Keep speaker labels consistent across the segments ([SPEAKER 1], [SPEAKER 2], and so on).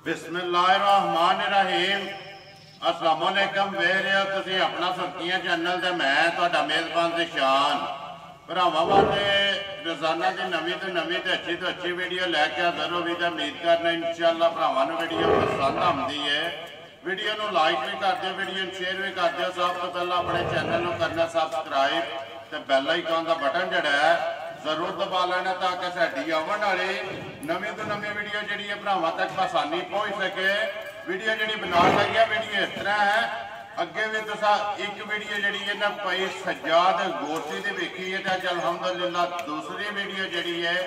[SPEAKER 1] बिस्मिल्लाहिर्रहमानिर्रहीम। अस्सलाम वालेकुम। वेख रहे हो तुसीं अपना सुर्खियां चैनल ते मैं तुहाडा मेज़बान ज़िशान भरावां वास्ते रोज़ाना की नवीं तो नवीं ते अच्छी वीडियो लैके हाज़र होगी। तो उम्मीद करना इंशाअल्लाह भरावां नूं वीडियो पसंद आउंदी है। वीडियो नूं लाइक भी कर दिओ, वीडियो नूं शेयर भी कर दिओ। सब तो पहला अपने चैनल नूं करना सब्सक्राइब ते बैल आइकन का बटन जिहड़ा है जरूर दबा लेना ताकि साडी आवन वाली नवीं तो नवीं वीडियो जी भरावां तक आसानी पहुँच सके। वीडियो जी बना लगी है वीडियो इस तरह है। अगे भी तुसा एक वीडियो जी है ना भाई सज्जाद गोरसी की वेखी है। तो अज अलहमदुलिल्लाह दूसरी वीडियो जी है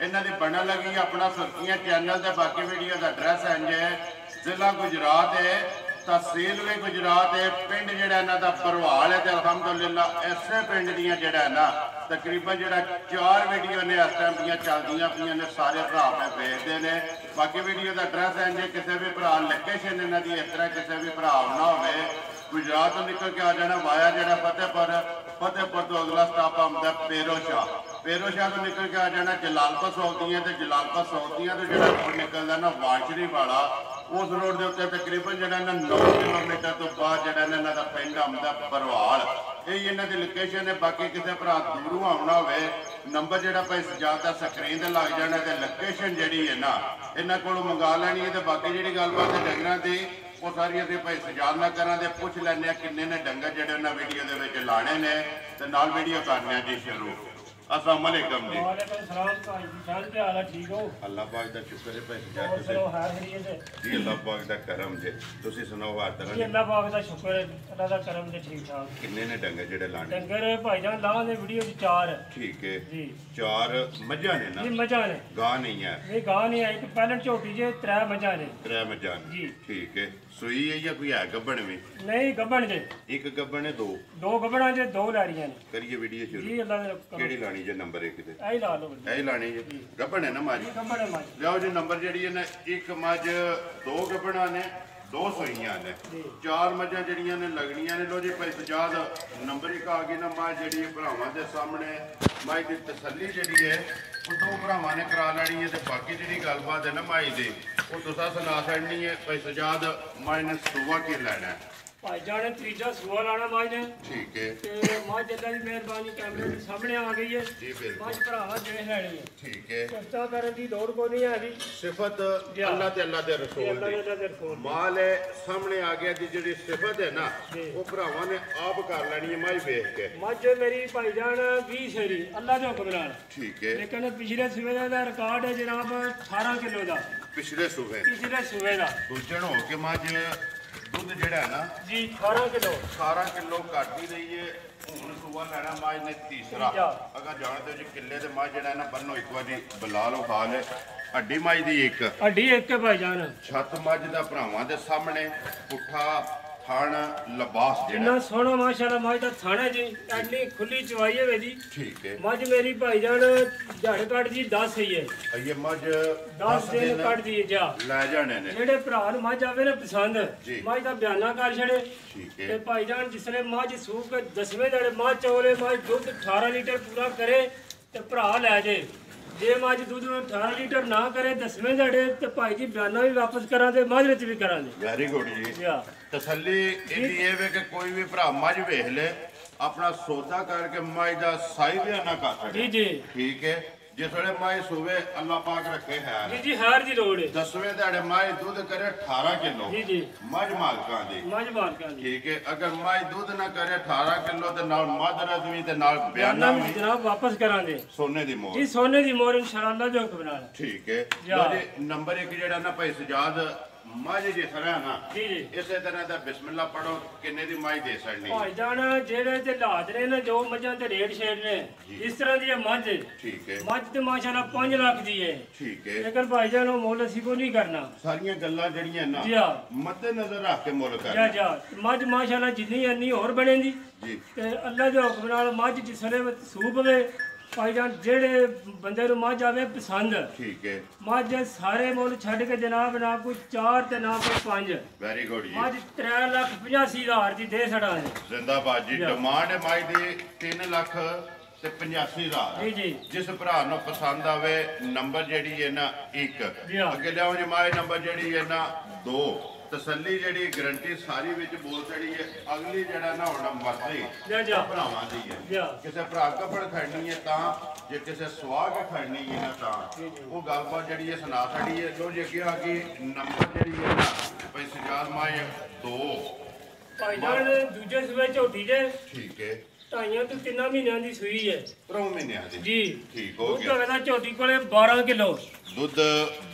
[SPEAKER 1] इन्हों की बनने लगी है अपना सुर्खियां चैनल से। बाकी वीडियो का एड्रैस इंज है, जिला गुजरात है, तहसील भी गुजरात है, पिंड जोड़ा इन्हों का भरवाल है। तो अलहमदुलिल्लाह इसे पिंड दियाँ जोड़ा है ना तकरीबन जोड़ा 4 वीडियो ने इस टाइम दियाँ चलदियां पियां ने। सारे भरा पे देखते हैं। बाकी वीडियो का एड्रैस इंज है, किसी भी भरा लोकेशन इन्हों की इस तरह किसी भी भरा ना हो गुजरात तो निकल के आ जाना वाया जोड़ा फतेहपुर तो अगला स्टॉप आता पेरोशाह। पेरोशाह तो निकल के आ जाना जलालपुर सौदियाँ। तो जलालपुर सौदियाँ तो जो रोड निकलता ना वाशरी वाला उस रोड के उत्ते तकरीबन जो 9 किलोमीटर तो बाद जो इन्हों का पिंड आता भरवाल। यही इन्हों की लोकेशन है। बाकी किसी भरा दूरों आना हो नंबर जो भाई सजाता स्क्रीन से लग जाना। तो लोकेशन जी है ना इन्हों को मंगा लैनी है। तो बाकी जी गलबात है डंगर की वो सारी अभी भाई सजाद ना करा दे पुछ लैने किन्ने ने डंगर जो उन्हें वीडियो के लाने ने। तो नाल वीडियो करने जी शुरू। अस्सलाम वालेकुम जी। अल्लाह पाक दा शुक्र है भाई सजाद जी। अल्लाह पाक दा करम जे तुसी सुनाओ हर तरह
[SPEAKER 2] जी। अल्लाह पाक दा शुक्र है, अल्लाह दा करम जे ठीक ठाक।
[SPEAKER 1] किन्ने ने डंगर जेड़े लाने? डंगर
[SPEAKER 2] भाईजान लाने ने वीडियो च 4
[SPEAKER 1] ठीक है
[SPEAKER 2] जी।
[SPEAKER 1] 4 मज्झां ने ना?
[SPEAKER 2] जी मज्झां ने,
[SPEAKER 1] गां नहीं है?
[SPEAKER 2] नहीं गां नहीं है। एक पैलेट झोटी जे 3 मज्झां ने।
[SPEAKER 1] 3 मज्झां
[SPEAKER 2] जी
[SPEAKER 1] ठीक है। सुई है या कोई है गब्बन में?
[SPEAKER 2] नहीं गब्बन जे
[SPEAKER 1] एक गब्बन है,
[SPEAKER 2] 2 गब्बना जे 2 लैरियां ने।
[SPEAKER 1] करिए वीडियो शुरू
[SPEAKER 2] जी। अल्लाह ने
[SPEAKER 1] केड़ी लानी जे नंबर 1 ते?
[SPEAKER 2] ऐ ला लो
[SPEAKER 1] ऐ लानी जे गब्बन है ना माज?
[SPEAKER 2] जी गब्बन है माज।
[SPEAKER 1] जाओ जी नंबर जी है ना एक मज 2 गब्बना ने 2 सुइयां ने 4 मज्झां जड़ियां ने लगनियां ने। लो जी भाई सजाद नंबर 1 आ गई ना मज जी भरावां दे सामने। माई की तसल्ली जी है वो 2 भरावां ने करा लैनी है। तो बाकी जी गलबात है ना माई दी वो तुसा सुना छड़नी है। भाई सजाद माई ने सूआ की लैना है?
[SPEAKER 2] भाईजान ने तीजा सूआ लाना माज ने।
[SPEAKER 1] ठीक है।
[SPEAKER 2] ते माज अल्लाह की मेहरबानी कैमरे के सामने आ गई है
[SPEAKER 1] जी बिल्कुल।
[SPEAKER 2] माज भरावा देख लैनी है।
[SPEAKER 1] ठीक है।
[SPEAKER 2] सस्ता करने की दौड़ को नहीं है अभी।
[SPEAKER 1] सिफत अल्लाह ते अल्लाह दे रसूल दी माल है सामने आ गया जी। जी सिफत है ना वो भरावां ने आप कर लैनी है माई वेख के।
[SPEAKER 2] मज मेरी भाईजान 20 शेरी अल्लाह के हुक्म नाल।
[SPEAKER 1] ठीक है।
[SPEAKER 2] लेकिन पिछले सूबे का रिकॉर्ड है जनाब 18 किलो का।
[SPEAKER 1] पिछले सूबे
[SPEAKER 2] का
[SPEAKER 1] दूजन हो के मज दुध जड़ा है ना
[SPEAKER 2] जी 18 किलो
[SPEAKER 1] घट ही रही है। हूँ सूबा लैना मज ने तीसरा। अगर जानते हो जी किले के मज जड़ा है ना बनो एक बार बुला लो खा ले। हड्डी मज की एक
[SPEAKER 2] हड्डी एक भाईजान
[SPEAKER 1] छत मज का भरावां दे सामने पुठा थण लबास
[SPEAKER 2] जिन्ना सोहना माशाल्लाह मज दा थाना जी। एडनी खुली चवाई है जी।
[SPEAKER 1] ठीक है।
[SPEAKER 2] मज मेरी भाईजान झाड़ कट जी 10 ही है।
[SPEAKER 1] ये मज
[SPEAKER 2] 10 दिन कट दी जा
[SPEAKER 1] लै जाने ने।
[SPEAKER 2] जेड़े भरा मज आवे ना पसंद मज दा बयाना कर छड़े।
[SPEAKER 1] ठीक है।
[SPEAKER 2] ते भाईजान जिसले मज सूक 10वें दड़े मज चोले मज दुध 18 लीटर पूरा करे ते भरा लै जे। जे मज दूध 18 लीटर ना करे 10वें दड़े तो भाई जी बयाना भी वापस करा दे मज भी करा दे।
[SPEAKER 1] वेरी गुड जी। तसल्ली इहदी ए वे कि कोई भी भरा मज वेख ले अपना सौदा करके मज का साई बयाना कर सके।
[SPEAKER 2] जी
[SPEAKER 1] ठीक है। जिस वे मज सूबे अल्लाह पाक रखे है
[SPEAKER 2] जी हार जी लोड़ है।
[SPEAKER 1] 10वें दहाड़े मज दूध करे 18 किलो
[SPEAKER 2] जी
[SPEAKER 1] मज मालकां दी। ठीक है। अगर मज दूध ना करे 18 किलो तो नाल मद रजवी ते नाल बयाना भी
[SPEAKER 2] जनाब वापस करा दे।
[SPEAKER 1] सोने दी मोहर।
[SPEAKER 2] जी सोने दी मोहर इंशाअल्लाह जो हुक्म नाल।
[SPEAKER 1] ठीक है। लो जी नंबर 1 जेड़ा ना भाई सजाद मज जिस तरह ना इस तरह का बिस्मिल्लाह पढ़ो किन्ने दी मज दे सकनी
[SPEAKER 2] भाईजान जेड़े ते लाद ने ना जो मझां ते रेट शेड ने इस तरह दी मज।
[SPEAKER 1] ठीक है।
[SPEAKER 2] मज ते माशाल्लाह 5 लाख दी है।
[SPEAKER 1] ठीक है।
[SPEAKER 2] लेकिन भाईजान वो मोल असी को नहीं करना।
[SPEAKER 1] सारियां गल्लां जड़ियां ना मद्देनजर रख के मोल करना।
[SPEAKER 2] मज माशाल्लाह जिन्नी अन्नी होर बनेगी
[SPEAKER 1] जी।
[SPEAKER 2] ते अल्लाह दे हुक्म नाल मज जिसले सूप वे भाईजान जेड़े बंदे नूं मज आवे पसंद।
[SPEAKER 1] ठीक है।
[SPEAKER 2] मज सारे मुल छड़ के जनाब ना कोई 4 ते ना कोई 5।
[SPEAKER 1] वेरी गुड जी।
[SPEAKER 2] मज 3,85,000 दी दे छड़ा है।
[SPEAKER 1] जिंदाबाद जी। डिमांड है मज दी 3 लाख ਤੇ 85,000
[SPEAKER 2] ਜੀ ਜੀ
[SPEAKER 1] ਜਿਸ ਭਰਾ ਨੂੰ ਪਸੰਦ ਆਵੇ ਨੰਬਰ ਜਿਹੜੀ ਹੈ ਨਾ 1
[SPEAKER 2] ਜੀ ਹਾਂ।
[SPEAKER 1] ਅੱਗੇ ਲਿਆਓ ਜੀ ਮਾਏ ਨੰਬਰ ਜਿਹੜੀ ਹੈ ਨਾ 2 ਤਸੱਲੀ ਜਿਹੜੀ ਗਰੰਟੀ ਸਾਰੀ ਵਿੱਚ ਬੋਲ ਚੜੀ ਹੈ ਅਗਲੀ ਜਿਹੜਾ ਨਾ ਹੁਣ ਮਰਜ਼ੀ
[SPEAKER 2] ਜਾ ਜਾ
[SPEAKER 1] ਭਰਾਵਾਂ ਦੀ ਹੈ
[SPEAKER 2] ਜਾ
[SPEAKER 1] ਕਿਸੇ ਭਰਾ ਕੱਪੜ ਖੜਨੀ ਹੈ ਤਾਂ ਜੇ ਕਿਸੇ ਸੁਆਗ ਖੜਨੀ ਹੈ ਨਾ ਤਾਂ ਉਹ ਗੱਲਬਾਤ ਜਿਹੜੀ ਹੈ ਸੁਣਾ ਛੜੀ ਹੈ ਲੋ ਜੀ ਅੱਗੇ ਆ ਗਈ ਨੰਬਰ ਜਿਹੜੀ ਹੈ ਨਾ ਭਾਈ ਸਜਾਦ ਮਾਏ 2
[SPEAKER 2] ਭਾਈ ਜਾਨ ਦੂਜੇ ਸਵੇ ਝੋਟੀ ਜੇ
[SPEAKER 1] ਠੀਕ ਹੈ
[SPEAKER 2] 2.5 ਤੋਂ 3 ਮਹੀਨਿਆਂ ਦੀ ਸੂਈ ਹੈ
[SPEAKER 1] ਪ੍ਰੋ ਮਹੀਨਿਆਂ ਦੀ
[SPEAKER 2] ਜੀ
[SPEAKER 1] ਠੀਕ ਹੋ
[SPEAKER 2] ਉਹ
[SPEAKER 1] ਗਿਆ
[SPEAKER 2] ਕਹਿੰਦਾ ਝੋਟੀ ਕੋਲੇ 12 ਕਿਲੋ
[SPEAKER 1] ਦੁੱਧ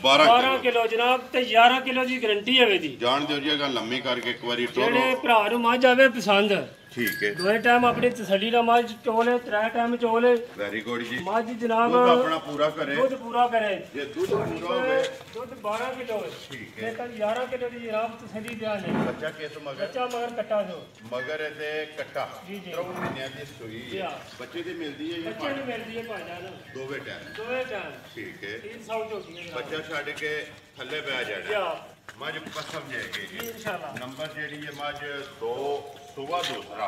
[SPEAKER 1] 12
[SPEAKER 2] 12 ਕਿਲੋ ਜਨਾਬ ਤੇ 11 ਕਿਲੋ ਦੀ ਗਰੰਟੀ ਹੈ ਇਹਦੀ
[SPEAKER 1] ਜਾਣ ਦਿਓ ਜੀ ਇਹ ਗੱਲ ਲੰਮੀ ਕਰਕੇ ਇੱਕ ਵਾਰੀ
[SPEAKER 2] ਜਿਹੜੇ
[SPEAKER 1] ਟੋਲੋ
[SPEAKER 2] ਭਰਾ ਨੂੰ ਮੱਝ ਆਵੇ ਪਸੰਦ
[SPEAKER 1] ਠੀਕ ਹੈ
[SPEAKER 2] ਦੋਏ ਟਾਈਮ ਆਪਣੀ ਤਸੱਲੀ ਨਾਲ ਮੱਝ ਚੋਲੇ 3 ਟਾਈਮ ਚੋਲੇ
[SPEAKER 1] ਵੈਰੀ ਗੁੱਡ ਜੀ
[SPEAKER 2] ਮੱਝ ਜਨਾਬ
[SPEAKER 1] ਦੁੱਧ ਆਪਣਾ ਪੂਰਾ ਕਰੇ
[SPEAKER 2] ਦੁੱਧ ਪੂਰਾ ਕਰੇ
[SPEAKER 1] ਜੇ ਦੁੱਧ ਪੂਰਾ ਹੋਵੇ
[SPEAKER 2] ਦੁੱਧ 12 ਕਿਲੋ ਹੈ
[SPEAKER 1] ਠੀਕ ਹੈ
[SPEAKER 2] ਤੇ ਕੱਲ 11 ਕਿਲੋ ਦੀ ਜਨਾਬ ਤਸੱਲੀ ਬਿਆਨ ਹੈ
[SPEAKER 1] ਬੱਚਾ ਕਿਸ ਮਗਰ
[SPEAKER 2] ਬੱਚਾ ਮਗਰ ਕੱਟਾ ਦੋ
[SPEAKER 1] ਮਗਰ ਇਹਦੇ ਕੱਟਾ
[SPEAKER 2] ਜੀ, ਜੀ।
[SPEAKER 1] 3 ਮਹੀਨਿਆਂ ਦੀ ਸੂਈ
[SPEAKER 2] ਜੀ
[SPEAKER 1] ਹੈ
[SPEAKER 2] ਹਾਂ।
[SPEAKER 1] ਬੱਚੇ ਦੀ ਮਿਲਦੀ ਹੈ
[SPEAKER 2] ਬੱਚੇ
[SPEAKER 1] ਜੀ
[SPEAKER 2] ਨੂੰ ਮਿਲਦੀ ਹੈ ਭਾਈ ਜਾਨ
[SPEAKER 1] ਦੋਵੇਂ ਟਾਈਮ
[SPEAKER 2] ਦੋਏ ਟਾਈਮ
[SPEAKER 1] ਠੀਕ ਹੈ
[SPEAKER 2] 300 ਝੋਟੀਆਂ ਜਨਾਬ
[SPEAKER 1] ਬੱਚਾ ਛੱਡ ਕੇ ਥੱਲੇ ਬਹਿ
[SPEAKER 2] ਜੀ
[SPEAKER 1] ਜਾਣਾ
[SPEAKER 2] ਹਾਂ,
[SPEAKER 1] ਮੱਝ ਪਸਮ ਜਾਏਗੀ
[SPEAKER 2] ਜੀ
[SPEAKER 1] ਜੀ
[SPEAKER 2] ਇਨਸ਼ਾਅੱਲਾ
[SPEAKER 1] ਨੰਬਰ ਜਿਹੜੀ ਹੈ ਮੱਝ 2 ਸੁਬਾ ਦੂਸਰਾ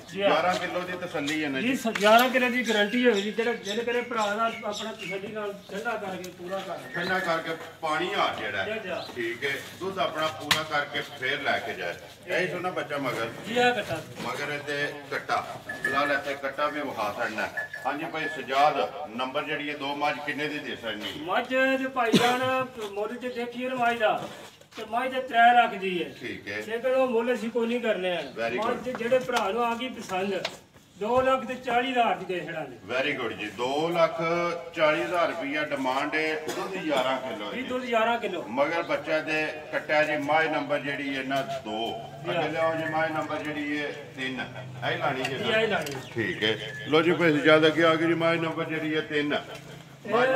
[SPEAKER 2] ਜੀ ਹਾਂ।
[SPEAKER 1] 11 ਕਿਲੋ ਦੀ ਤਸੱਲੀ ਹੈ ਨਾ
[SPEAKER 2] ਜੀ
[SPEAKER 1] ਜੀ
[SPEAKER 2] 11 ਕਿਲੋ ਦੀ ਗਾਰੰਟੀ ਹੋਵੇ ਜੀ ਜਿਹੜਾ ਦਿਲ ਕਰੇ ਭਰਾ ਦਾ ਆਪਣਾ ਤਸੱਲੀ ਨਾਲ ਠੰਡਾ ਕਰਕੇ ਪੂਰਾ ਕਰ
[SPEAKER 1] ਠੰਡਾ ਕਰਕੇ ਪਾਣੀ ਆ ਜਿਹੜਾ
[SPEAKER 2] ਜੀ,
[SPEAKER 1] ਹੈ।
[SPEAKER 2] ਜੀ।
[SPEAKER 1] ਠੀਕ ਹੈ ਦੁੱਧ ਆਪਣਾ ਪੂਰਾ ਕਰਕੇ ਫੇਰ ਲੈ ਕੇ ਜਾਏ ਇਹੀ ਸੁਣਾ ਬੱਚਾ ਮਗਰ
[SPEAKER 2] ਜੀ ਆ ਕੱਟਾ
[SPEAKER 1] ਮਗਰ ਇਹਦੇ ਕੱਟਾ ਫਿਲਹਾਲ ਇੱਥੇ ਕੱਟਾ ਵੀ ਵਿਖਾ ਛੱਡਣਾ ਹਾਂਜੀ ਭਾਈ ਸਜਾਦ ਨੰਬਰ ਜਿਹੜੀ ਹੈ 2 ਮੱਝ ਕਿੰਨੇ ਦੀ ਦੇ ਸਕਣੀ
[SPEAKER 2] ਮੱਝ ਦੇ ਭਾਈ ਜਾਨ ਮੁੱਲ ਤੇ ਦੇਖੀਏ ਰਵਾਜ ਦਾ ਤੇ ਮੱਝ ਦੇ 3 ਲੱਖ ਦੀ ਹੈ
[SPEAKER 1] ਠੀਕ ਹੈ
[SPEAKER 2] ਲੇਕਿਨ ਉਹ ਮੁੱਲ ਅਸੀਂ ਕੋਈ ਨਹੀਂ ਕਰਨੇ ਆ
[SPEAKER 1] Very good.
[SPEAKER 2] ਮੱਝ ਦੇ ਜਿਹੜੇ ਭਰਾ ਨੂੰ ਆ ਗਈ ਪਸੰਦ 2,40,000 ਦੀ ਦੇ ਛੜਾਂਗੇ
[SPEAKER 1] ਵੈਰੀ ਗੁੱਡ ਜੀ 2,40,000 ਰੁਪਇਆ ਡਿਮਾਂਡ ਹੈ ਦੁੱਧ 11 ਕਿਲੋ
[SPEAKER 2] ਜੀ
[SPEAKER 1] ਜੀ
[SPEAKER 2] ਦੁੱਧ 11 ਕਿਲੋ
[SPEAKER 1] ਮਗਰ ਬੱਚਾ ਦੇ ਕੱਟਿਆ ਜੀ ਮਾਈ ਨੰਬਰ ਜਿਹੜੀ ਹੈ ਨਾ 2 ਅੱਗੇ ਲਿਆਓ ਜੀ ਮਾਈ ਨੰਬਰ ਜਿਹੜੀ ਹੈ 3 ਇਹ ਲਾਣੀ ਜੀ
[SPEAKER 2] ਜੀ
[SPEAKER 1] ਨਾ।
[SPEAKER 2] ਆਈ ਲਾਣੀ
[SPEAKER 1] ਠੀਕ ਹੈ ਲੋ ਜੀ ਭਾਈ ਸਜਾਦ ਅੱਗੇ ਆ ਗਈ ਜੀ ਮਾਈ ਨੰਬਰ ਜਿਹੜੀ ਹੈ 3 ਮੱਝ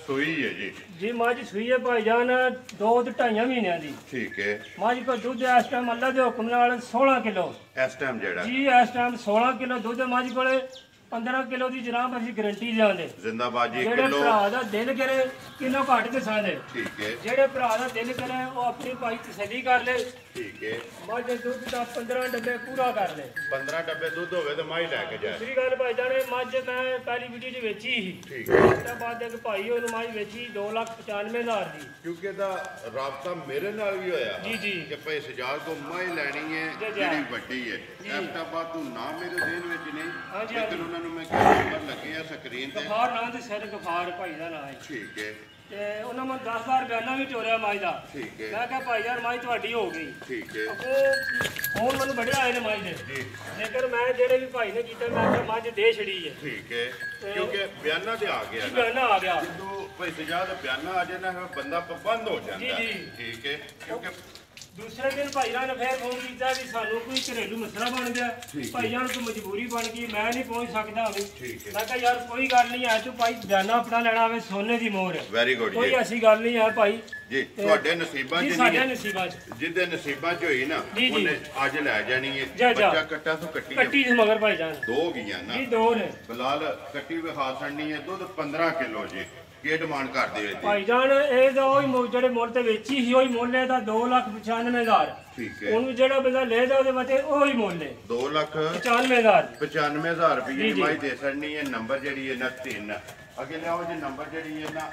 [SPEAKER 1] ਸੂਈ ਹੈ ਜੀ
[SPEAKER 2] ਜੀ ਮੱਝ ਸੂਈ ਹੈ ਭਾਈ ਜਾਨ 2 ਤੇ 2.5 ਮਹੀਨਿਆਂ ਦੀ
[SPEAKER 1] ਠੀਕ ਹੈ
[SPEAKER 2] ਮੱਝ ਕੋ ਦੁੱਧ ਇਸ ਟਾਈਮ ਅੱਲਾ ਦੇ ਹੁਕਮ ਨਾਲ 16 ਕਿਲੋ
[SPEAKER 1] ਇਸ ਟਾਈਮ ਜਿਹੜਾ
[SPEAKER 2] ਜੀ ਇਸ ਟਾਈਮ 16 ਕਿਲੋ ਦੁੱਧ ਮੱਝ ਕੋਲੇ 15 ਕਿਲੋ ਦੀ ਜਨਾਬ ਅਸੀਂ ਗਾਰੰਟੀ ਦਿਆਂਗੇ
[SPEAKER 1] ਜ਼ਿੰਦਾਬਾਦ ਜੀ
[SPEAKER 2] ਜਿਹੜੇ
[SPEAKER 1] ਕਿਲੋ
[SPEAKER 2] ਭਰਾ ਦਾ ਦਿਲ ਕਰੇ ਕਿਲੋ ਘੱਟ ਦੇ ਸਾਦੇ
[SPEAKER 1] ਠੀਕ ਹੈ
[SPEAKER 2] ਜਿਹੜੇ ਭਰਾ ਦਾ ਦਿਲ ਕਰੇ ਉਹ ਆਪਣੀ ਭਾਈ ਤਸੱਲੀ ਕਰ ਲੈ
[SPEAKER 1] ਠੀਕ ਹੈ
[SPEAKER 2] ਮੱਝ ਦੇ ਦੁੱਧ ਦਾ 15 ਡੱਬੇ ਪੂਰਾ ਕਰ ਲੈ
[SPEAKER 1] 15 ਡੱਬੇ ਦੁੱਧ ਹੋਵੇ ਤਾਂ ਮਾਈ ਲੈ ਕੇ ਜਾਏ
[SPEAKER 2] ਦੂਸਰੀ ਗੱਲ ਭਾਈ ਜਾਨੇ ਮੱਝ ਮੈਂ ਪਹਿਲੀ ਵੀਡੀਓ 'ਚ ਵੇਚੀ ਸੀ
[SPEAKER 1] ਠੀਕ ਹੈ
[SPEAKER 2] ਉਸ ਤੋਂ ਬਾਅਦ ਇੱਕ ਭਾਈ ਉਹਨੂੰ ਮੱਝ ਵੇਚੀ 2,95,000 ਦੀ
[SPEAKER 1] ਕਿਉਂਕਿ ਇਹਦਾ ਰਾਬਤਾ ਮੇਰੇ ਨਾਲ ਵੀ ਹੋਇਆ
[SPEAKER 2] ਜੀ, ਜੀ।
[SPEAKER 1] ਕਿ ਭਾਈ ਸਜਾਦ ਤੋਂ ਮਾਈ ਲੈਣੀ ਹੈ
[SPEAKER 2] ਜੀ, ਜੀ।
[SPEAKER 1] ਜਿਹੜੀ ਵੱਡੀ ਹੈ ਐਫਟਾਬਾਦ ਤੋਂ ਨਾ ਮੇਰੇ ਦੇਣ ਵਿੱਚ ਨਹੀਂ
[SPEAKER 2] ਹਾਂਜੀ,
[SPEAKER 1] ਲੇਕਿਨ
[SPEAKER 2] ਹਾਂਜੀ।
[SPEAKER 1] ਉਹਨਾਂ ਨੂੰ ਮੈਂ ਕਿਹਾ ਨੰਬਰ ਲੱਗੇ ਆ ਸਕਰੀਨ ਤੇ
[SPEAKER 2] ਗਫਾਰ ਨਾਂ ਤੇ ਸਿਰ ਗਫਾਰ ਭਾਈ ਦਾ ਨਾਂ ਹੈ
[SPEAKER 1] ਠੀਕ ਹੈ
[SPEAKER 2] ਤੇ ਉਹਨਾਂ ਮੈਂ 10,000 ਬਿਆਨਾ ਵੀ ਚੋਰਿਆ ਮੱਝ ਦਾ
[SPEAKER 1] ਠੀਕ ਹੈ
[SPEAKER 2] ਮੈਂ ਕਿਹਾ ਭਾਈ ਯਾਰ ਮੱਝ ਤੁਹਾਡੀ ਹੋ ਗਈ
[SPEAKER 1] ਠੀਕ ਹੈ
[SPEAKER 2] ਉਹ ਹੁਣ ਮੈਨੂੰ ਬੜੇ ਆਏ ਨੇ ਮੱਝ ਦੇ
[SPEAKER 1] ਜੀ
[SPEAKER 2] ਲੇਕਿਨ ਮੈਂ ਜਿਹੜੇ ਵੀ ਭਾਈ ਨੇ ਕੀਤਾ ਮੈਂ ਕਿਹਾ ਮੱਝ ਦੇ ਛੜੀ ਹੈ
[SPEAKER 1] ਠੀਕ ਹੈ ਕਿਉਂਕਿ ਬਿਆਨਾ ਤੇ ਆ ਗਿਆ ਨਾ
[SPEAKER 2] ਬਿਆਨਾ ਆ ਗਿਆ
[SPEAKER 1] ਜਦੋਂ ਭਾਈ ਸਜਾਦ ਬਿਆਨਾ ਆ ਜਾਏ ਨਾ ਫਿਰ ਬੰਦਾ ਪਾਬੰਦ ਹੋ ਜਾਂਦਾ
[SPEAKER 2] ਜੀ, ਜੀ।
[SPEAKER 1] ਠੀਕ ਹੈ ਕਿਉਂਕਿ
[SPEAKER 2] ਦੂਸਰੇ ਦਿਨ ਭਾਈਆਂ ਨੇ ਫੇਰ ਫੋਨ ਕੀਤਾ ਵੀ ਸਾਨੂੰ ਕੋਈ ਘਰੇਲੂ ਮਸਲਾ ਬਣ ਗਿਆ
[SPEAKER 1] ਠੀਕ ਹੈ।
[SPEAKER 2] ਭਾਈਆਂ ਨੂੰ ਕੋਈ ਮਜਬੂਰੀ ਬਣ ਗਈ ਮੈਂ ਨਹੀਂ ਪਹੁੰਚ ਸਕਦਾ ਵੀ
[SPEAKER 1] ਠੀਕ ਹੈ।
[SPEAKER 2] ਮੈਂ ਕਿਹਾ ਯਾਰ ਕੋਈ ਗੱਲ ਨਹੀਂ ਹੈ ਤੂੰ ਭਾਈ ਬਿਆਨਾ ਆਪਣਾ ਲੈਣਾ ਹੋਵੇ ਸੋਨੇ ਦੀ ਮੋਹਰ
[SPEAKER 1] ਵੈਰੀ ਗੁੱਡ
[SPEAKER 2] ਕੋਈ
[SPEAKER 1] ਜੀ
[SPEAKER 2] ਐਸੀ ਗੱਲ ਨਹੀਂ ਹੈ ਭਾਈ
[SPEAKER 1] ਜੀ ਤੁਹਾਡੇ ਨਸੀਬਾਂ
[SPEAKER 2] ਜੀ
[SPEAKER 1] 'ਚ
[SPEAKER 2] ਸਾਡੇ
[SPEAKER 1] ਨਹੀਂ ਹੈ।
[SPEAKER 2] ਨਸੀਬਾਂ 'ਚ
[SPEAKER 1] ਜਿਹਦੇ ਨਸੀਬਾਂ 'ਚ ਹੋਈ ਨਾ
[SPEAKER 2] ਜੀ, ਜੀ।
[SPEAKER 1] ਉਹਨੇ ਅੱਜ ਲੈ ਜਾਣੀ ਹੈ
[SPEAKER 2] ਜਾ, ਜਾ।
[SPEAKER 1] ਬੱਚਾ ਕੱਟਾ ਤੋਂ ਕੱਟੀ
[SPEAKER 2] ਕੱਟੀ ਦੇ ਮਗਰ ਭਾਈ ਜਾਨ
[SPEAKER 1] ਦੋ ਗਈਆਂ ਨਾ
[SPEAKER 2] ਜੀ ਦੋ ਨੇ
[SPEAKER 1] ਬਲਾਲ ਕੱਟੀ ਵਿਖਾ ਛੜਨੀ ਹੈ ਦੁੱਧ 15 ਕਿਲੋ ਜੀ ਕੀ ਡਿਮਾਂਡ ਕਰਦੇ ਹੋ ਜੀ
[SPEAKER 2] ਭਾਈ ਜਾਨ ਇਹ ਤਾਂ ਉਹੀ ਜਿਹੜੇ ਮੁੱਲ ਤੇ ਵੇਚੀ ਸੀ ਉਹੀ ਮੁੱਲ ਇਹਦਾ 2,95,000
[SPEAKER 1] ਠੀਕ ਹੈ
[SPEAKER 2] ਉਹਨੂੰ ਜਿਹੜਾ ਬੰਦਾ ਲੈ ਜਾ ਉਹਦੇ ਵਾਸਤੇ ਉਹੀ ਮੁੱਲ ਹੈ
[SPEAKER 1] 2,95,000
[SPEAKER 2] 95,000
[SPEAKER 1] ਰੁਪਏ
[SPEAKER 2] ਜੀ,
[SPEAKER 1] ਦੀ
[SPEAKER 2] ਜੀ।
[SPEAKER 1] ਮਾਈ ਦੇ ਛੜਨੀ ਹੈ ਨੰਬਰ ਜਿਹੜੀ ਹੈ ਨਾ 3 ਅੱਗੇ ਲਿਆਓ ਜੀ ਨੰਬਰ ਜਿਹੜੀ ਹੈ ਨਾ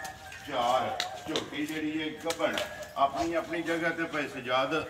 [SPEAKER 1] 4 ਝੋਟੀ ਜਿਹੜੀ ਹੈ ਗੱਬਣ ਆਪਣੀ ਆਪਣੀ ਜਗ੍ਹਾ ਤੇ ਭਾਈ ਸਜਾਦ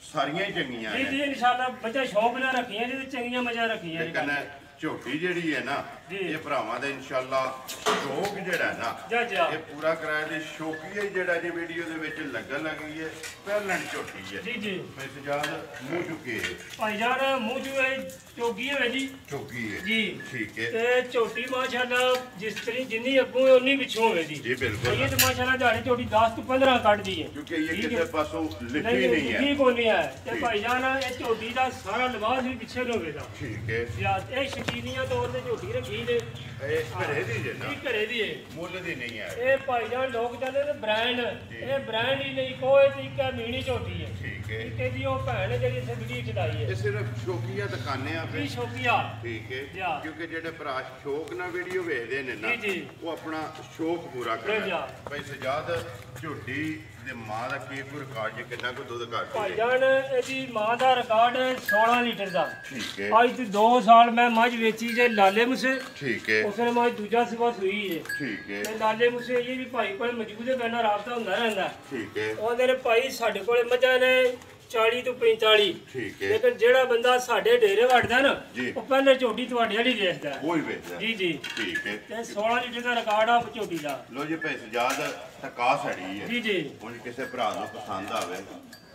[SPEAKER 1] ਸਾਰੀਆਂ ਹੀ ਚੰਗੀਆਂ
[SPEAKER 2] ਜੀ
[SPEAKER 1] ਨੇ
[SPEAKER 2] ਜੀ ਇਨਸ਼ਾਅੱਲਾ ਬੱਚਾ ਸ਼ੌਕ ਨਾਲ ਰੱਖੀਆਂ ਜਿਹਦੇ ਚੰਗੀਆਂ ਮਜ਼ਾ ਰੱਖੀਆਂ
[SPEAKER 1] ਲੇਕਿਨ ਝੋਟੀ ਜਿਹੜੀ ਹੈ ਨਾ
[SPEAKER 2] ਜੀ।
[SPEAKER 1] ਇਹ ਭਰਾਵਾਂ ਦਾ ਇਨਸ਼ਾਅੱਲਾ ਸ਼ੌਕ ਜਿਹੜਾ ਹੈ ਨਾ
[SPEAKER 2] ਜਾ ਜਾ
[SPEAKER 1] ਇਹ ਪੂਰਾ ਕਰਾਇਆ ਦੀ ਸ਼ੌਕੀਆ ਜਿਹੜਾ ਜੀ ਵੀਡੀਓ ਦੇ ਵਿੱਚ ਲੱਗਣ ਲੱਗੀ ਹੈ ਪਹਿਲਣ ਝੋਟੀ ਹੈ
[SPEAKER 2] ਜੀ ਜੀ
[SPEAKER 1] ਮੈਂ ਸਜਾਦ ਮੂੰਹ ਚੁੱਕੇ
[SPEAKER 2] ਭਾਈ ਜਾਨ ਮੂੰਹ ਜੋ ਹੈ ਚੋਗੀ ਹੈ ਜੀ
[SPEAKER 1] ਚੁੱਕੀ ਹੈ
[SPEAKER 2] ਜੀ
[SPEAKER 1] ਠੀਕ ਹੈ
[SPEAKER 2] ਤੇ ਝੋਟੀ ਮਾਸ਼ਾਅੱਲਾ ਜਿਸ ਤਰੀ ਜਿੰਨੀ ਅੱਗੋਂ ਹੈ ਉਨੀ ਪਿੱਛੋਂ ਹੋਵੇ ਜੀ
[SPEAKER 1] ਜੀ ਬਿਲਕੁਲ
[SPEAKER 2] ਇਹ ਤੇ ਮਾਸ਼ਾਅੱਲਾ ਦਿਹਾੜੀ ਝੋਟੀ 10 ਤੋਂ 15 ਕੱਢਦੀ ਹੈ
[SPEAKER 1] ਕਿਉਂਕਿ ਇਹ
[SPEAKER 2] ਠੀਕ
[SPEAKER 1] ਕਿਸੇ
[SPEAKER 2] ਹੈ।
[SPEAKER 1] ਪਾਸੋਂ ਲਿਖੀ
[SPEAKER 2] ਨਹੀਂ
[SPEAKER 1] ਨਹੀਂ ਹੈ
[SPEAKER 2] ਠੀਕ ਹੋਣੀ ਹੈ ਤੇ
[SPEAKER 1] ਠੀਕ।
[SPEAKER 2] ਭਾਈ ਜਾਨ ਇਹ ਝੋਟੀ ਦਾ ਸਾਰਾ ਲਿਬਾਸ ਵੀ ਪਿੱਛੇ ਨੂੰ ਹੋਵੇਗਾ
[SPEAKER 1] ਠੀਕ ਹੈ
[SPEAKER 2] ਯਾ ਇਹ ਸ਼ਕੀਨੀਆਂ ਤੌਰ ਤੇ ਝੋਟੀ ਰੱਖੀ ਨੇ
[SPEAKER 1] ਇਹ ਘਰੇ ਦੀ ਜੇ ਨਾ
[SPEAKER 2] ਕੀ ਘਰੇ ਦੀ ਹੈ
[SPEAKER 1] ਮੁੱਲ ਦੀ ਨਹੀਂ ਹੈ
[SPEAKER 2] ਇਹ ਭਾਈ ਜਾਨ ਲੋਕ ਕਹਿੰਦੇ ਨੇ ਬ੍ਰਾਂਡ ਇਹ ਬ੍ਰਾਂਡ ਹੀ ਨਹੀਂ ਕੋਈ ਤਰੀਕਾ ਮੀਣੀ ਝੋਟੀ ਹੈ
[SPEAKER 1] ਠੀਕ ਹੈ
[SPEAKER 2] ਕਿ ਦੀ ਉਹ ਭੈਣ ਹੈ ਜਿਹੜੀ ਇੱਥੇ ਵੀਡੀਓ ਚਲਾਈ ਹੈ
[SPEAKER 1] ਇਹ ਸਿਰਫ ਸ਼ੌਕੀਆ ਦੁਕਾਨੇ ਆ
[SPEAKER 2] ਕੀ
[SPEAKER 1] ਫਿਰ
[SPEAKER 2] ਸ਼ੌਕੀਆ
[SPEAKER 1] ਠੀਕ ਹੈ
[SPEAKER 2] ਜਾ।
[SPEAKER 1] ਕਿਉਂਕਿ ਜਿਹੜੇ ਭਰਾ ਸ਼ੌਕ ਨਾਲ ਵੀਡੀਓ ਵੇਖਦੇ ਨੇ ਨਾ
[SPEAKER 2] ਜੀ, ਜੀ।
[SPEAKER 1] ਉਹ ਆਪਣਾ ਸ਼ੌਕ ਪੂਰਾ
[SPEAKER 2] ਜਾ।
[SPEAKER 1] ਕਰਦਾ ਭਾਈ ਸਜਾਦ ਝੋਟੀ ਇਹਦੇ ਮਾਂ ਦਾ ਕੀ ਕੋਈ ਰਿਕਾਰਡ ਜੇ ਕਿੰਨਾ ਕੁ ਦੁੱਧ ਕੱਢਦੀ ਹੈ?
[SPEAKER 2] ਭਾਈਜਾਨ ਇਹਦੀ ਮਾਂ ਦਾ ਰਿਕਾਰਡ ਹੈ 16 ਲੀਟਰ ਦਾ।
[SPEAKER 1] ਠੀਕ ਹੈ
[SPEAKER 2] ਅੱਜ ਤੇ 2 ਸਾਲ ਮੈਂ ਮੱਝ ਵੇਚੀ ਜੇ ਲਾਲੇ ਮੁਸੇ,
[SPEAKER 1] ਠੀਕ ਹੈ
[SPEAKER 2] ਉਸਨੇ ਮੱਝ ਦੂਜਾ ਸਵਾ ਸੂਈ ਜੇ
[SPEAKER 1] ਠੀਕ ਹੈ
[SPEAKER 2] ਤੇ ਲਾਲੇ ਮੁਸੇ ਇਹ ਵੀ ਭਾਈ ਕੋਲ ਮੌਜੂਦ ਹੈ, ਪਹਿਲਾਂ ਰਾਬਤਾ ਹੁੰਦਾ ਰਹਿੰਦਾ।
[SPEAKER 1] ਠੀਕ ਹੈ
[SPEAKER 2] ਉਹਦੇ ਨੇ ਭਾਈ ਸਾਡੇ ਕੋਲੇ ਮੱਝਾਂ ਨੇ 40 ਤੋਂ 45,
[SPEAKER 1] ਠੀਕ ਹੈ
[SPEAKER 2] ਲੇਕਿਨ ਜਿਹੜਾ ਬੰਦਾ ਸਾਡੇ ਡੇਰੇ ਵੜਦਾ ਨਾ
[SPEAKER 1] ਜੀ।
[SPEAKER 2] ਉਹ ਪਹਿਲੇ ਝੋਟੀ ਤੁਹਾਡੇ ਵਾਲੀ ਵੇਚਦਾ ਹੈ।
[SPEAKER 1] ਕੋਈ ਵੇਚਦਾ
[SPEAKER 2] ਜੀ ਜੀ
[SPEAKER 1] ਠੀਕ ਹੈ
[SPEAKER 2] ਤੇ 16 ਲੀਟਰ ਦਾ ਰਿਕਾਰਡ ਆ ਝੋਟੀ ਦਾ।
[SPEAKER 1] ਲੋ ਜੀ ਭਾਈ ਸਜਾਦ ਟਕਾ ਸੜੀ ਹੈ
[SPEAKER 2] ਜੀ ਜੀ
[SPEAKER 1] ਹੁਣ ਕਿਸੇ ਭਰਾ ਨੂੰ ਪਸੰਦ ਆਵੇ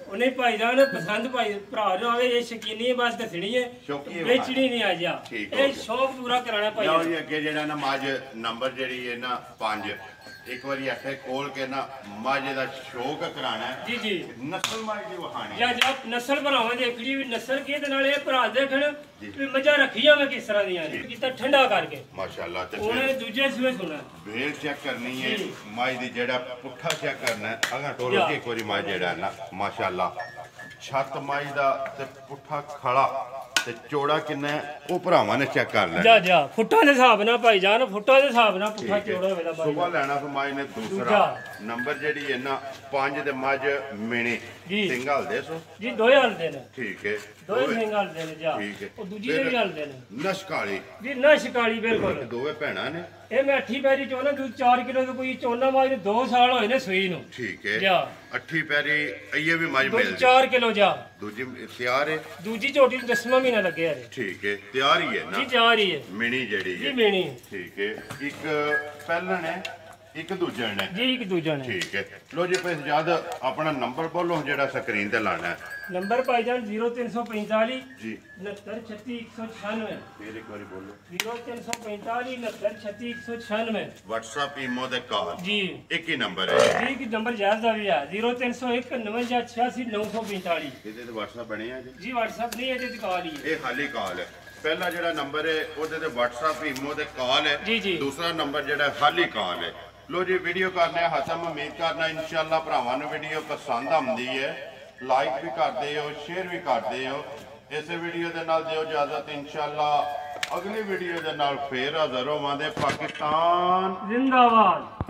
[SPEAKER 2] ਉਹਨੇ ਭਾਈਜਾਨ ਪਸੰਦ ਭਾਈ ਭਰਾ ਨੂੰ ਆਵੇ, ਇਹ ਸ਼ਕੀਨੀ ਬਸ ਦੱਸਣੀ ਹੈ,
[SPEAKER 1] ਸ਼ੌਕੀ ਹੈ
[SPEAKER 2] ਵੇਚਣੀ ਨਹੀਂ ਆ ਜਾ।
[SPEAKER 1] ਠੀਕ ਹੋ
[SPEAKER 2] ਇਹ
[SPEAKER 1] ਗਿਆ।
[SPEAKER 2] ਸ਼ੌਕ ਪੂਰਾ ਕਰਾਣਾ ਭਾਈ।
[SPEAKER 1] ਲਓ ਜੀ ਅੱਗੇ ਜਿਹੜਾ ਨਾ ਮੱਝ ਨੰਬਰ ਜਿਹੜੀ ਹੈ ਨਾ 5 ਇੱਕ ਵਾਰੀ ਅੱਖੇ ਖੋਲ ਕੇ ਨਾ ਮੱਝ ਦਾ ਸ਼ੌਕ ਕਰਾਣਾ ਹੈ।
[SPEAKER 2] ਜੀ ਜੀ
[SPEAKER 1] ਨਸਲ ਮੱਝ ਦੀ ਵਹਾਣੀ
[SPEAKER 2] ਜਾਂ ਜਦ ਨਸਲ ਬਣਾਵਾਂ ਦੇ ਕਿਹੜੀ ਵੀ ਨਸਲ ਕਿਹਦੇ ਨਾਲ ਇਹ ਭਰਾ ਦੇਖਣ
[SPEAKER 1] ਜੀ।
[SPEAKER 2] ਵੀ ਮੱਝਾਂ ਰੱਖੀਆਂ ਮੈਂ ਕਿਸ ਤਰ੍ਹਾਂ ਦੀਆਂ ਨੇ, ਕੀਤਾ ਠੰਡਾ ਕਰਕੇ
[SPEAKER 1] ਮਾਸ਼ਾਅੱਲਾ ਤੇ
[SPEAKER 2] ਉਹਨੇ ਦੂਜੇ ਸੂਏ ਸੁਣਾ।
[SPEAKER 1] ਵੇਲ ਚੈੱਕ ਕਰਨੀ ਹੈ
[SPEAKER 2] ਜੀ।
[SPEAKER 1] ਮੱਝ ਦੀ ਜਿਹੜਾ ਪੁੱਠਾ ਚੈੱਕ ਕਰਨਾ ਹੈ ਅਗਾ ਟੋਲੋ ਜੀ ਇੱਕ ਵਾਰੀ ਮੱਝ ਜਿਹੜਾ ਨਾ ਮਾਸ਼ਾਅੱਲਾ ਛੱਤ ਮੱਝ ਦਾ ਤੇ ਪੁੱਠਾ ਖੜਾ ਤੇ ਚੌੜਾ ਕਿੰਨਾ ਹੈ ਉਹ ਭਰਾਵਾਂ ਨੇ ਚੈੱਕ ਕਰ ਲੈਣਾ।
[SPEAKER 2] ਜਾ ਜਾ ਫੁੱਟਾਂ ਦੇ ਹਿਸਾਬ ਨਾਲ ਭਾਈ ਜਾਨ, ਫੁੱਟਾਂ ਦੇ ਹਿਸਾਬ ਨਾਲ ਪੁੱਠਾ ਚੌੜਾ ਹੋਵੇਗਾ ਭਾਈ।
[SPEAKER 1] ਸੁਬਾ ਲੈਣਾ ਫਿਰ ਮੱਝ ਨੇ ਦੂਸਰਾ ਨੰਬਰ ਜਿਹੜੀ ਹੈ ਨਾ 5 ਦੇ ਮੱਝ ਮੇਣੇ
[SPEAKER 2] ਜੀ।
[SPEAKER 1] ਸਿੰਗਲ ਦੇ ਸੋ
[SPEAKER 2] ਜੀ ਦੋਏ ਹਲਦੇ ਨੇ,
[SPEAKER 1] ਠੀਕ ਹੈ
[SPEAKER 2] ਦੋਏ ਸਿੰਘ ਹਲਦੇ ਨੇ ਜਾ,
[SPEAKER 1] ਠੀਕ ਹੈ।
[SPEAKER 2] ਉਹ ਦੂਜੀ ਦੇ ਵੀ ਹਲਦੇ ਨੇ
[SPEAKER 1] ਨਸ਼ਕਾਲੀ
[SPEAKER 2] ਜੀ। ਨਾ ਸ਼ਿਕਾਲੀ ਬਿਲਕੁਲ
[SPEAKER 1] ਦੋਵੇਂ ਭੈਣਾਂ ਨੇ
[SPEAKER 2] ਇਹ ਮੈਂ 8 ਪੈਰੀ ਚੋਣਾ ਦੂਜ 4 ਕਿਲੋ ਦੀ ਕੋਈ ਚੋਨਾ ਮਾਜ 2 ਸਾਲ ਹੋਏ ਨੇ ਸੂਈ ਨੂੰ।
[SPEAKER 1] ਠੀਕ ਹੈ
[SPEAKER 2] ਜਾ
[SPEAKER 1] 8 ਪੈਰੀ ਇਹ ਵੀ ਮੱਝ ਮਿਲ
[SPEAKER 2] 4 ਕਿਲੋ ਜਾ।
[SPEAKER 1] ਦੂਜੀ ਤਿਆਰ ਹੈ
[SPEAKER 2] ਦੂਜੀ ਝੋਟੀ ਨੂੰ 10ਵਾਂ ਮਹੀਨਾ ਲੱਗਿਆ ਰੇ
[SPEAKER 1] ਠੀਕ ਹੈ ਤਿਆਰ ਹੀ ਹੈ
[SPEAKER 2] ਜੀ,
[SPEAKER 1] ਨਾ
[SPEAKER 2] ਜਾ ਰਹੀ ਹੈ
[SPEAKER 1] ਮਿਣੀ ਜਿਹੜੀ
[SPEAKER 2] ਜੀ
[SPEAKER 1] ਹੈ
[SPEAKER 2] ਮੇਣੀ
[SPEAKER 1] ਠੀਕ ਹੈ ਇੱਕ ਪਹਿਲਣ ਹੈ ਇੱਕ ਦੂਜਣ ਹੈ
[SPEAKER 2] ਜੀ, ਇੱਕ ਦੂਜਾ ਨੇ।
[SPEAKER 1] ਠੀਕ ਹੈ ਲੋ ਜੀ ਭਾਈ ਜਦ ਆਪਣਾ ਨੰਬਰ ਬੋਲੋ ਜਿਹੜਾ ਸਕਰੀਨ ਤੇ ਲਾਣਾ ਹੈ
[SPEAKER 2] ਨੰਬਰ ਭਾਈ ਜਾਨ 0345
[SPEAKER 1] ਜੀ
[SPEAKER 2] 6936 196
[SPEAKER 1] ਫਿਰ ਇੱਕ ਵਾਰੀ ਬੋਲੋ
[SPEAKER 2] 0345 6936 196
[SPEAKER 1] WhatsApp ਈਮੋ ਦੇ ਕਾਲ
[SPEAKER 2] ਜੀ।
[SPEAKER 1] ਇੱਕ ਹੀ ਨੰਬਰ ਹੈ
[SPEAKER 2] ਜੀ ਕਿ ਨੰਬਰ ਜਾਇਜ਼ ਦਾ ਵੀ ਹੈ 0301 49 86 945
[SPEAKER 1] ਇਹਦੇ ਤੇ WhatsApp ਬਣਿਆ ਜੀ
[SPEAKER 2] ਜੀ। WhatsApp ਨਹੀਂ ਇਹਦੇ ਤੇ ਕਾਲ ਹੀ ਹੈ।
[SPEAKER 1] ਇਹ ਖਾਲੀ ਕਾਲ ਹੈ ਪਹਿਲਾ ਜਿਹੜਾ ਨੰਬਰ ਹੈ ਉਹਦੇ ਤੇ WhatsApp ਈਮੋ ਦੇ ਕਾਲ ਹੈ
[SPEAKER 2] ਜੀ, ਜੀ।
[SPEAKER 1] ਦੂਸਰਾ ਨੰਬਰ ਜਿਹੜਾ ਖਾਲੀ ਕਾਲ ਹੈ ਲੋ ਜੀ ਵੀਡੀਓ ਕਰਨਾ ਹੈ ਹਸਮ ਉਮੀਦ ਕਰਨਾ ਇਨਸ਼ਾਅੱਲਾ ਭਰਾਵਾਂ ਨੂੰ ਵੀਡੀਓ ਪਸੰਦ ਆਉਂਦੀ ਹੈ ਲਾਈਕ ਵੀ ਕਰਦੇ ਹੋ ਸ਼ੇਅਰ ਵੀ ਕਰਦੇ ਹੋ ਇਸੇ ਵੀਡੀਓ ਦੇ ਨਾਲ ਦਿਓ ਇਜਾਜ਼ਤ ਇਨਸ਼ਾਅੱਲਾ ਅਗਲੀ ਵੀਡੀਓ ਦੇ ਨਾਲ ਫੇਰ ਹਾਜ਼ਰ ਹੋਵਾਂਗੇ ਪਾਕਿਸਤਾਨ
[SPEAKER 2] ਜ਼ਿੰਦਾਬਾਦ।